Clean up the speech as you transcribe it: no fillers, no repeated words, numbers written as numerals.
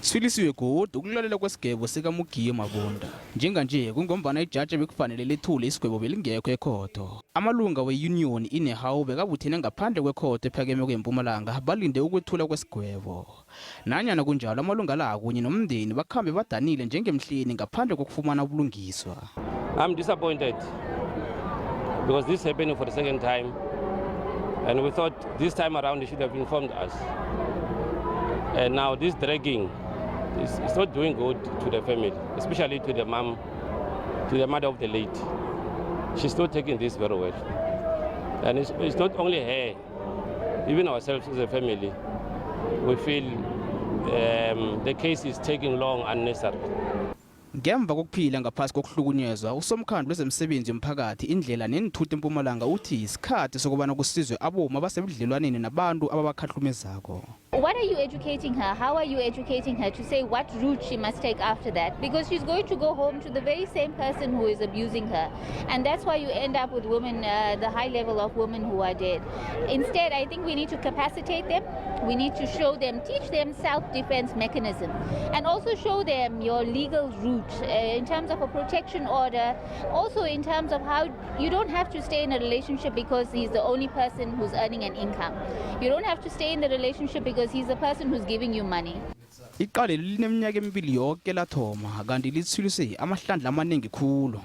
Kutshwilisiwe godu ukulalela kwesigwebo sikaMugiyo Mabunda. Njenganje kungombana ijaji bekufanele lethule isigwebo belingekho ekhotho. Amalunga we-union inehawu bekabuthene ngaphandle kwekhotho ephakemeko yeMpumalanga balinde ukwethula kwesigwebo. Nanyana kunjalo amalunga la kunye nomndeni bakhambe badanile njengemhleni ngaphandle kokufumana ubulungiswa. I'm disappointed because this happened for the second time, and we thought this time around they should have informed us. And now this dragging it's not doing good to the family, especially to the mom, to the mother of the late. She's not taking this very well. And it's not only her, even ourselves as a family, we feel the case is taking long unnecessarily. Ngemva kokuphila ngaphasi kokuhlukunyezwa usomkhandlu wezemsebenzi yomphakathi indlela nenithuthi eMpumalanga uthi isikhathi sokubana kusizwe aboma abasebudlelwaneni nabantu ababakhahlumezako. What are you educating her? How are you educating her to say what route she must take after that? Because she's going to go home to the very same person who is abusing her. And that's why you end up with women, the high level of women who are dead. Instead, I think we need to capacitate them. We need to show them, teach them self-defense mechanism. And also show them your legal route in terms of a protection order. Also in terms of how you don't have to stay in a relationship because he's the only person who's earning an income. You don't have to stay in the relationship because he's the person who's giving you money. Icala lineminyaka emibili yonke lathoma kanti litshwilise amahlandla amaningi khulu.